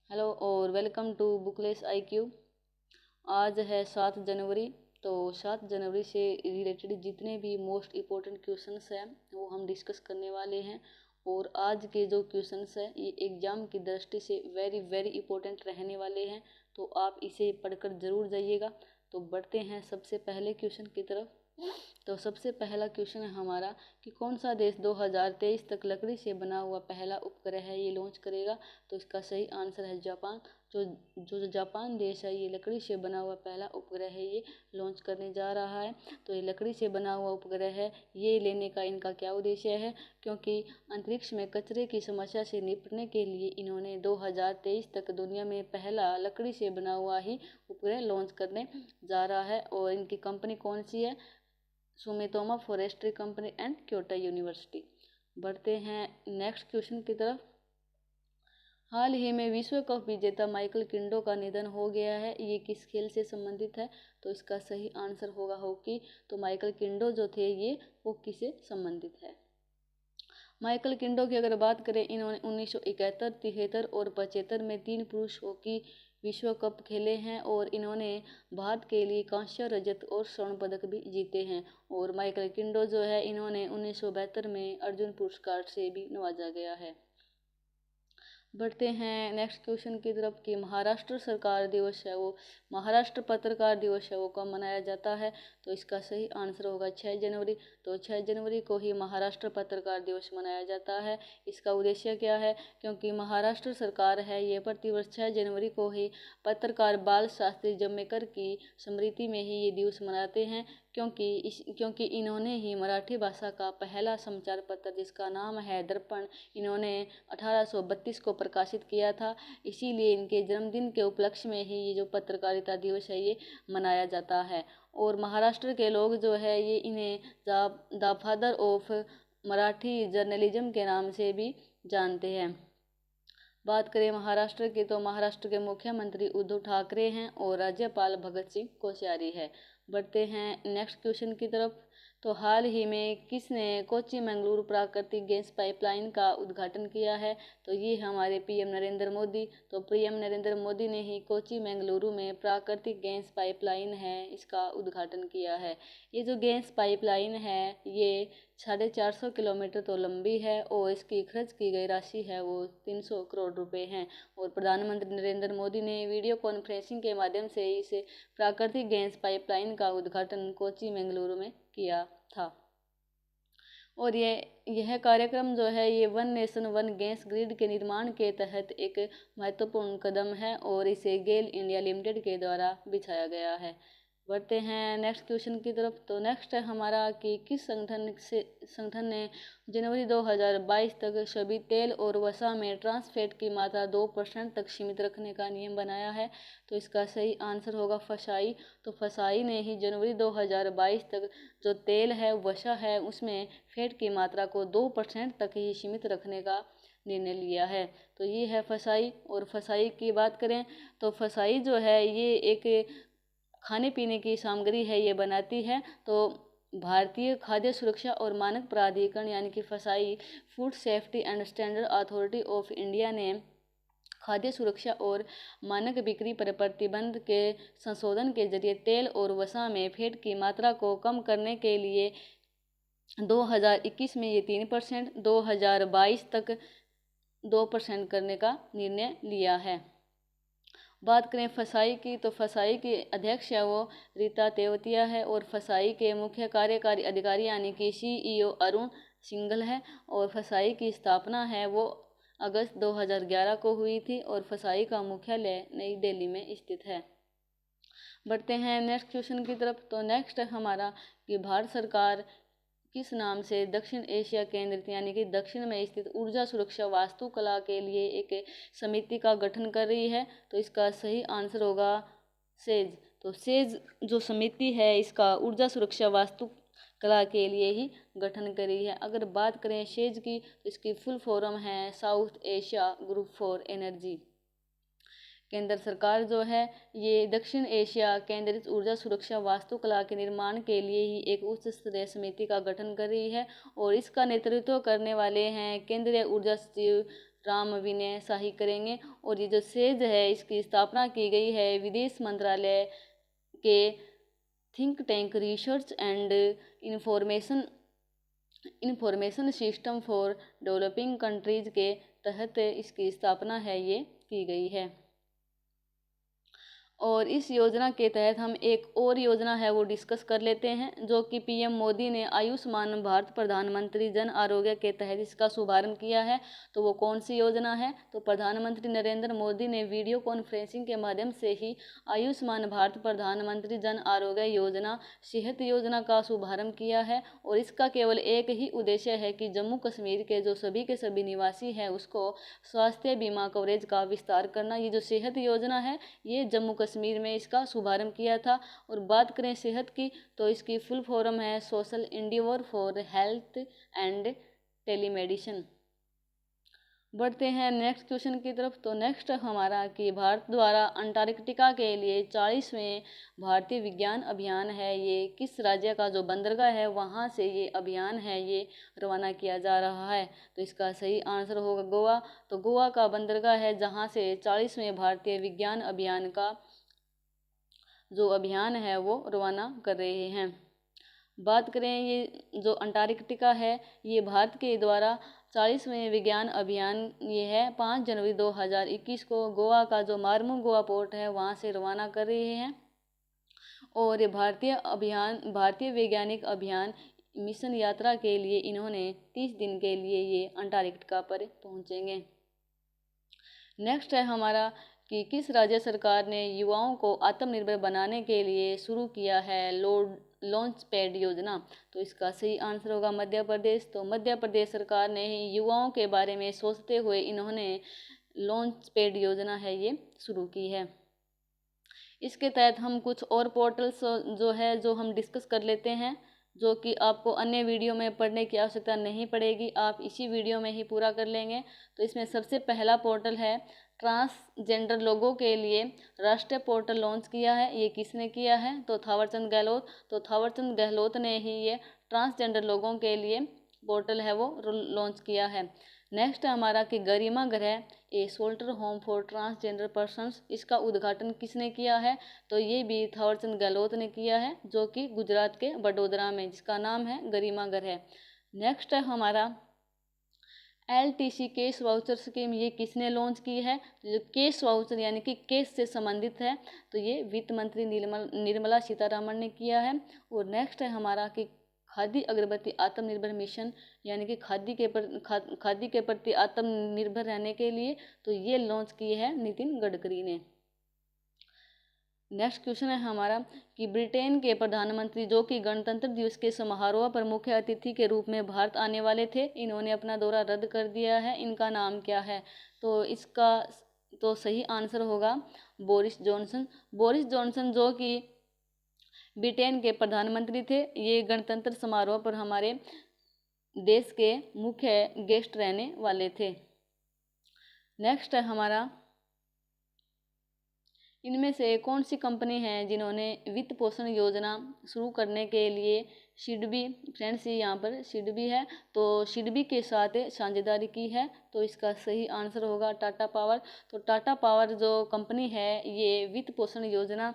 Hello और welcome to booklets IQ. आज है 7 जनवरी। तो 7 जनवरी से रिलेटेड जितने भी मोस्ट इम्पोर्टेंट क्वेश्चंस हैं वो हम डिस्कस करने वाले हैं। और आज के जो क्वेश्चंस हैं ये एग्ज़ाम की दृष्टि से वेरी वेरी इम्पोर्टेंट रहने वाले हैं, तो आप इसे पढ़कर ज़रूर जाइएगा। तो बढ़ते हैं सबसे पहले क्वेश्चन की तरफ। तो सबसे पहला क्वेश्चन है हमारा कि कौन सा देश 2023 तक लकड़ी से बना हुआ पहला उपग्रह है ये लॉन्च करेगा। तो इसका सही आंसर है जापान। जो जो जापान देश है ये लकड़ी से बना हुआ पहला उपग्रह है ये लॉन्च करने जा रहा है। तो ये लकड़ी से बना हुआ उपग्रह है, ये लेने का इनका क्या उद्देश्य है, क्योंकि अंतरिक्ष में कचरे की समस्या से निपटने के लिए इन्होंने 2023 तक दुनिया में पहला लकड़ी से बना हुआ ही उपग्रह लॉन्च करने जा रहा है। और इनकी कंपनी कौन सी है? Sumitomo forestry company and Kyoto university. बढ़ते हैं नेक्स्ट क्वेश्चन की तरफ। हाल ही में विश्व कप विजेता माइकल किंडो का निधन हो गया है, ये किस खेल से संबंधित है? तो इसका सही आंसर होगा हॉकी। तो माइकल किंडो जो थे ये हॉकी से संबंधित है। माइकल किंडो की अगर बात करें, इन्होंने 1971, 73 और 75 में 3 पुरुष हॉकी विश्व कप खेले हैं और इन्होंने भारत के लिए कांस्य, रजत और स्वर्ण पदक भी जीते हैं। और माइकल किंडो जो है इन्होंने 1972 में अर्जुन पुरस्कार से भी नवाजा गया है। बढ़ते हैं नेक्स्ट क्वेश्चन की तरफ कि महाराष्ट्र सरकार दिवस है वो महाराष्ट्र पत्रकार दिवस है वो कब मनाया जाता है? तो इसका सही आंसर होगा 6 जनवरी। तो 6 जनवरी को ही महाराष्ट्र पत्रकार दिवस मनाया जाता है। इसका उद्देश्य क्या है? क्योंकि महाराष्ट्र सरकार है ये प्रतिवर्ष 6 जनवरी को ही पत्रकार बाल शास्त्री जम्मेकर की स्मृति में ही ये दिवस मनाते हैं, क्योंकि इन्होंने ही मराठी भाषा का पहला समाचार पत्र जिसका नाम है दर्पण इन्होंने 1832 को प्रकाशित किया था। इसीलिए इनके जन्मदिन के उपलक्ष्य में ही ये जो पत्रकारिता दिवस है ये मनाया जाता है। और महाराष्ट्र के लोग जो है ये इन्हें the father of Marathi journalism के नाम से भी जानते हैं। बात करें महाराष्ट्र की, तो महाराष्ट्र के मुख्यमंत्री उद्धव ठाकरे हैं और राज्यपाल भगत सिंह कोश्यारी है। बढ़ते हैं नेक्स्ट क्वेश्चन की तरफ। तो हाल ही में किसने कोच्चि मंगलुरु प्राकृतिक गैस पाइपलाइन का उद्घाटन किया है? तो ये हमारे पीएम नरेंद्र मोदी। तो पीएम नरेंद्र मोदी ने ही कोच्चि मंगलुरु में प्राकृतिक गैस पाइपलाइन है इसका उद्घाटन किया है। ये जो गैस पाइपलाइन है ये 450 किलोमीटर तो लंबी है और इसकी खर्च की गई राशि है वो 300 करोड़ रुपए हैं। और प्रधानमंत्री नरेंद्र मोदी ने वीडियो कॉन्फ्रेंसिंग के माध्यम से इस प्राकृतिक गैस पाइपलाइन का उद्घाटन कोच्चि मंगलुरु में किया था। और यह कार्यक्रम जो है ये one nation one gas grid के निर्माण के तहत एक महत्वपूर्ण कदम है और इसे गेल इंडिया लिमिटेड के द्वारा बिछाया गया है। बढ़ते हैं नेक्स्ट क्वेश्चन की तरफ। तो नेक्स्ट है हमारा कि किस संगठन ने जनवरी 2022 तक सभी तेल और वसा में ट्रांस फैट की मात्रा 2% तक सीमित रखने का नियम बनाया है? तो इसका सही आंसर होगा फसाई। तो फसाई ने ही जनवरी 2022 तक जो तेल है वसा है उसमें फैट की मात्रा को 2% तक ही सीमित रखने का निर्णय लिया है। तो ये है फसाई। और फसाई की बात करें तो फसाई जो है ये एक खाने पीने की सामग्री है ये बनाती है। तो भारतीय खाद्य सुरक्षा और मानक प्राधिकरण यानी कि फसाई food safety and standard authority of India ने खाद्य सुरक्षा और मानक बिक्री पर प्रतिबंध के संशोधन के जरिए तेल और वसा में फैट की मात्रा को कम करने के लिए 2021 में ये 3%, 2022 तक 2% करने का निर्णय लिया है। बात करें फसाई की, तो फसाई की अध्यक्ष है वो रीता तेवतिया है और फसाई के मुख्य कार्यकारी अधिकारी यानी कि सीईओ अरुण सिंघल है। और फसाई की स्थापना है वो अगस्त 2011 को हुई थी और फसाई का मुख्यालय नई दिल्ली में स्थित है। बढ़ते हैं नेक्स्ट क्वेश्चन की तरफ। तो नेक्स्ट है हमारा कि भारत सरकार किस नाम से दक्षिण एशिया केंद्रित यानी कि दक्षिण में स्थित ऊर्जा सुरक्षा वास्तुकला के लिए एक समिति का गठन कर रही है? तो इसका सही आंसर होगा सेज। तो सेज जो समिति है इसका ऊर्जा सुरक्षा वास्तुकला के लिए ही गठन कर रही है। अगर बात करें सेज की तो इसकी फुल फॉर्म है south Asia group for energy. केंद्र सरकार जो है ये दक्षिण एशिया केंद्रित ऊर्जा सुरक्षा वास्तुकला के निर्माण के लिए ही एक उच्च स्तरीय समिति का गठन कर रही है और इसका नेतृत्व करने वाले हैं केंद्रीय ऊर्जा सचिव राम विनय शाही करेंगे। और ये जो सेज है इसकी स्थापना की गई है विदेश मंत्रालय के think tank research and information system for developing countries के तहत इसकी स्थापना है ये की गई है। और इस योजना के तहत हम एक और योजना है वो डिस्कस कर लेते हैं, जो कि पीएम मोदी ने आयुष्मान भारत प्रधानमंत्री जन आरोग्य के तहत इसका शुभारंभ किया है। तो वो कौन सी योजना है? तो प्रधानमंत्री नरेंद्र मोदी ने वीडियो कॉन्फ्रेंसिंग के माध्यम से ही आयुष्मान भारत प्रधानमंत्री जन आरोग्य योजना सेहत योजना का शुभारंभ किया है। और इसका केवल एक ही उद्देश्य है कि जम्मू कश्मीर के जो सभी के सभी निवासी हैं उसको स्वास्थ्य बीमा कवरेज का विस्तार करना। ये जो सेहत योजना है ये जम्मू कश्मीर में इसका शुभारंभ किया था। और बात करें सेहत की तो इसकी फुल फॉर्म है social endeavour for health and telemedicine. बढ़ते हैं नेक्स्ट क्वेश्चन की तरफ। तो नेक्स्ट हमारा कि भारत द्वारा अंटार्कटिका के लिए 40वें भारतीय विज्ञान अभियान है, ये किस राज्य का जो बंदरगाह है वहाँ से ये अभियान है ये रवाना किया जा रहा है? तो इसका सही आंसर होगा गोवा। तो गोवा का बंदरगाह है जहाँ से 40वें भारतीय विज्ञान अभियान का जो अभियान है वो रवाना कर रहे हैं। बात करें ये जो अंटार्कटिका है ये भारत के द्वारा 40वें विज्ञान अभियान ये है 5 जनवरी 2021 को गोवा का जो मार्मू गोवा पोर्ट है वहाँ से रवाना कर रहे हैं। और ये भारतीय वैज्ञानिक अभियान मिशन यात्रा के लिए इन्होंने 30 दिन के लिए ये अंटार्कटिका पर पहुँचेंगे। नेक्स्ट है हमारा कि किस राज्य सरकार ने युवाओं को आत्मनिर्भर बनाने के लिए शुरू किया है लॉन्च पैड योजना? तो इसका सही आंसर होगा मध्य प्रदेश। तो मध्य प्रदेश सरकार ने ही युवाओं के बारे में सोचते हुए इन्होंने लॉन्च पैड योजना है ये शुरू की है। इसके तहत हम कुछ और पोर्टल्स जो है जो हम डिस्कस कर लेते हैं, जो कि आपको अन्य वीडियो में पढ़ने की आवश्यकता नहीं पड़ेगी, आप इसी वीडियो में ही पूरा कर लेंगे। तो इसमें सबसे पहला पोर्टल है ट्रांसजेंडर लोगों के लिए राष्ट्रीय पोर्टल लॉन्च किया है। ये किसने किया है? तो थावरचंद गहलोत। तो थावरचंद गहलोत ने ही ये ट्रांसजेंडर लोगों के लिए पोर्टल है वो लॉन्च किया है। नेक्स्ट है हमारा कि Garima Griha a shelter home for transgender persons, इसका उद्घाटन किसने किया है? तो ये भी थावरचंद गहलोत ने किया है, जो कि गुजरात के वडोदरा में, जिसका नाम है गरिमा गृह। नेक्स्ट है हमारा LTC कैश वाउचर स्कीम, ये किसने लॉन्च की है? जो कैश वाउचर यानी कि कैश से संबंधित है तो ये वित्त मंत्री निर्मला सीतारमण ने किया है। और नेक्स्ट है हमारा कि खादी अगरबत्ती आत्मनिर्भर मिशन, यानी कि खादी के प्रति आत्मनिर्भर रहने के लिए तो ये लॉन्च किए है नितिन गडकरी ने। नेक्स्ट क्वेश्चन है हमारा कि ब्रिटेन के प्रधानमंत्री जो कि गणतंत्र दिवस के समारोह पर मुख्य अतिथि के रूप में भारत आने वाले थे, इन्होंने अपना दौरा रद्द कर दिया है, इनका नाम क्या है? तो इसका तो सही आंसर होगा बोरिस जॉनसन। बोरिस जॉनसन जो कि ब्रिटेन के प्रधानमंत्री थे, ये गणतंत्र समारोह पर हमारे देश के मुख्य गेस्ट रहने वाले थे। नेक्स्ट है हमारा इनमें से कौन सी कंपनी है जिन्होंने वित्त पोषण योजना शुरू करने के लिए सिडबी, फ्रेंड्स ये यहाँ पर सिडबी है, तो सिडबी के साथ साझेदारी की है? तो इसका सही आंसर होगा टाटा पावर। तो टाटा पावर जो कंपनी है ये वित्त पोषण योजना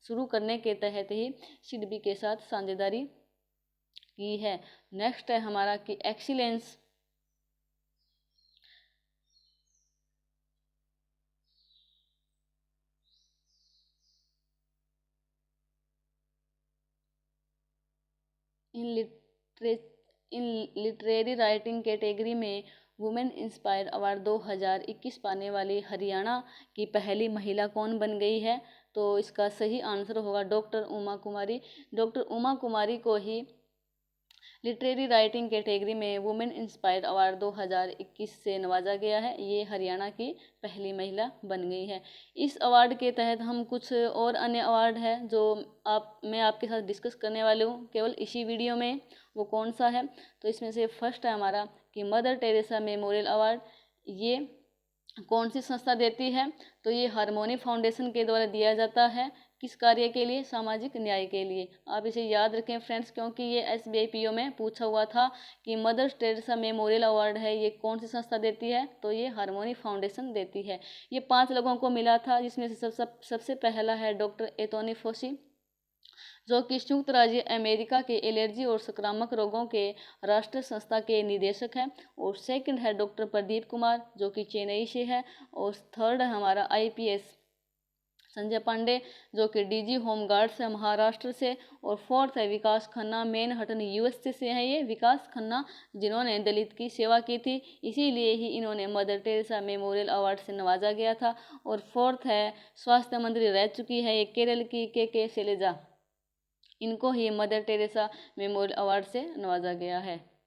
शुरू करने के तहत ही सिडबी के साथ साझेदारी की है। नेक्स्ट है हमारा कि excellence in literary writing category में वुमेन इंस्पायर अवार्ड 2021 पाने वाली हरियाणा की पहली महिला कौन बन गई है? तो इसका सही आंसर होगा डॉक्टर उमा कुमारी। डॉक्टर उमा कुमारी को ही लिटरेरी राइटिंग कैटेगरी में वुमेन इंस्पायर अवार्ड 2021 से नवाजा गया है। ये हरियाणा की पहली महिला बन गई है। इस अवार्ड के तहत हम कुछ और अन्य अवार्ड है जो मैं आपके साथ डिस्कस करने वाले हूँ केवल इसी वीडियो में, वो कौन सा है? तो इसमें से फर्स्ट है हमारा कि मदर टेरेसा मेमोरियल अवार्ड। ये कौन सी संस्था देती है? तो ये हारमोनी फाउंडेशन के द्वारा दिया जाता है। किस कार्य के लिए? सामाजिक न्याय के लिए। आप इसे याद रखें फ्रेंड्स, क्योंकि ये SBI PO में पूछा हुआ था कि मदर टेरेसा मेमोरियल अवार्ड है, ये कौन सी संस्था देती है? तो ये हार्मोनी फाउंडेशन देती है। ये 5 लोगों को मिला था, जिसमें से सबसे पहला है डॉक्टर एंथोनी फॉसी, जो कि संयुक्त राज्य अमेरिका के एलर्जी और संक्रामक रोगों के राष्ट्रीय संस्था के निदेशक हैं। और सेकंड है डॉक्टर प्रदीप कुमार, जो कि चेन्नई से है। और थर्ड है हमारा IPS संजय पांडे, जो कि DG होम गार्ड्स है महाराष्ट्र से। और फोर्थ है विकास खन्ना, मैनहट्टन USA से है ये विकास खन्ना, जिन्होंने दलित की सेवा की थी, इसीलिए ही इन्होंने मदर टेरेसा मेमोरियल अवार्ड से नवाजा गया था। और फोर्थ है स्वास्थ्य मंत्री रह चुकी है ये केरल की के शैलजा, इनको ही मदर टेरेसा मेमोरियल अवार्ड से नवाजा गया है।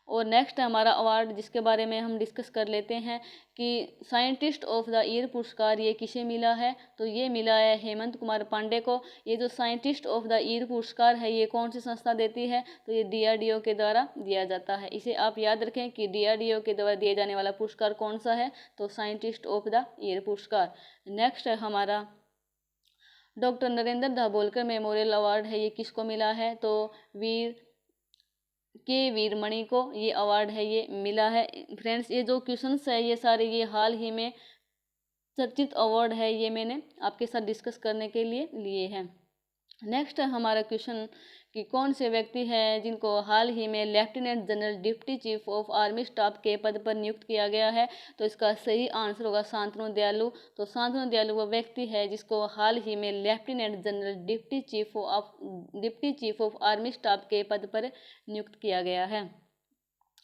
और नेक्स्ट हमारा अवार्ड जिसके बारे में हम डिस्कस कर लेते हैं कि साइंटिस्ट ऑफ द ईयर पुरस्कार ये किसे मिला है? तो ये मिला है हेमंत कुमार पांडे को। ये जो साइंटिस्ट ऑफ द ईयर पुरस्कार है ये कौन सी संस्था देती है? तो ये DRDO के द्वारा दिया जाता है। इसे आप याद रखें कि DRDO के द्वारा दिए जाने वाला पुरस्कार कौन सा है? तो साइंटिस्ट ऑफ द ईयर पुरस्कार। नेक्स्ट है हमारा doctor Narendra Dabholkar memorial award है, ये किसको मिला है? तो वीरमणि को ये अवार्ड है ये मिला है। फ्रेंड्स ये जो क्वेश्चंस है ये सारे ये हाल ही में चर्चित अवार्ड है, ये मैंने आपके साथ डिस्कस करने के लिए हैं। नेक्स्ट है हमारा क्वेश्चन कि कौन से व्यक्ति हैं जिनको हाल ही में lieutenant general deputy chief of army staff के पद पर नियुक्त किया गया है? तो इसका सही आंसर होगा शांतनु दयालु। तो शांतनु दयालु वो व्यक्ति है जिसको हाल ही में lieutenant general deputy chief of army staff के पद पर नियुक्त किया गया है।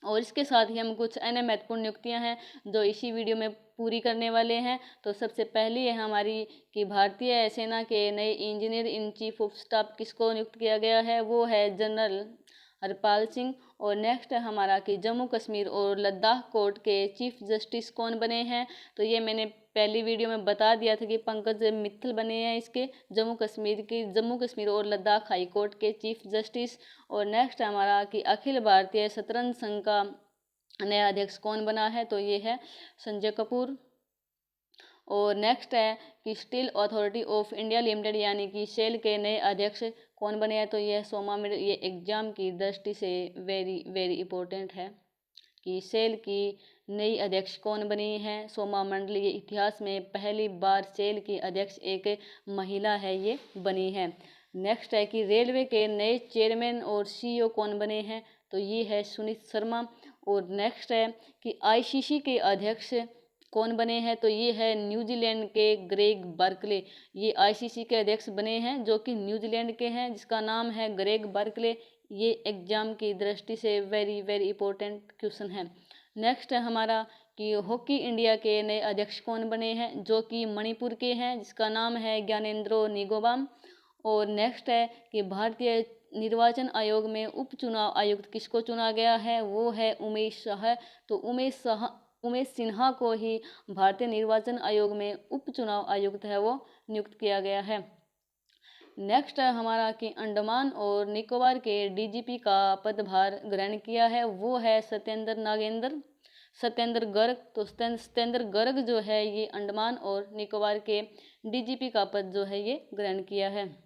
और इसके साथ ही हम कुछ अन्य महत्वपूर्ण नियुक्तियां हैं जो इसी वीडियो में पूरी करने वाले हैं। तो सबसे पहली है हमारी कि भारतीय सेना के नए engineer in chief of staff किसको नियुक्त किया गया है? वो है जनरल हरपाल सिंह। और नेक्स्ट है हमारा कि जम्मू कश्मीर और लद्दाख कोर्ट के चीफ जस्टिस कौन बने हैं? तो ये मैंने पहली वीडियो में बता दिया था कि पंकज मित्तल बने हैं इसके जम्मू कश्मीर और लद्दाख हाई कोर्ट के चीफ जस्टिस। और नेक्स्ट हमारा कि अखिल भारतीय शतरंज संघ का नया अध्यक्ष कौन बना है? तो ये है संजय कपूर। और नेक्स्ट है कि steel authority of India limited यानी कि सेल के नए अध्यक्ष कौन बने हैं? तो ये सोमा मंडल। ये एग्जाम की दृष्टि से वेरी इंपॉर्टेंट है कि सेल की नई अध्यक्ष कौन बनी है? सोमा मंडल। ये इतिहास में पहली बार सेल की अध्यक्ष एक महिला है ये बनी है। नेक्स्ट है कि रेलवे के नए चेयरमैन और CEO कौन बने हैं? तो ये है सुनीत शर्मा। और नेक्स्ट है कि ICC के अध्यक्ष कौन बने हैं? तो ये है न्यूजीलैंड के ग्रेग बर्कले। ये ICC के अध्यक्ष बने हैं जो कि न्यूजीलैंड के हैं, जिसका नाम है ग्रेग बर्कले। ये एग्जाम की दृष्टि से वेरी इंपॉर्टेंट क्वेश्चन है। नेक्स्ट है हमारा कि हॉकी इंडिया के नए अध्यक्ष कौन बने हैं? जो कि मणिपुर के हैं, जिसका नाम है ज्ञानेंद्रो निगोबाम। और नेक्स्ट है कि भारतीय निर्वाचन आयोग में उपचुनाव आयुक्त किसको चुना गया है? वो है उमेश शाह। तो उमेश सिन्हा को ही भारतीय निर्वाचन आयोग में उपचुनाव आयुक्त है वो नियुक्त किया गया है। नेक्स्ट है हमारा कि अंडमान और निकोबार के DGP का पदभार ग्रहण किया है, वो है सत्येंद्र गर्ग। तो सत्येंद्र गर्ग जो है ये अंडमान और निकोबार के DGP का पद जो है ये ग्रहण किया है।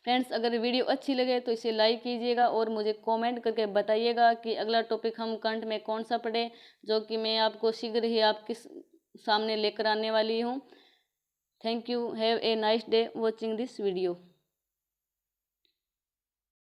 फ्रेंड्स अगर वीडियो अच्छी लगे तो इसे लाइक कीजिएगा और मुझे कमेंट करके बताइएगा कि अगला टॉपिक हम करंट में कौन सा पढ़े, जो कि मैं आपको शीघ्र ही आपके सामने लेकर आने वाली हूँ। Thank you. Have a nice day watching this video.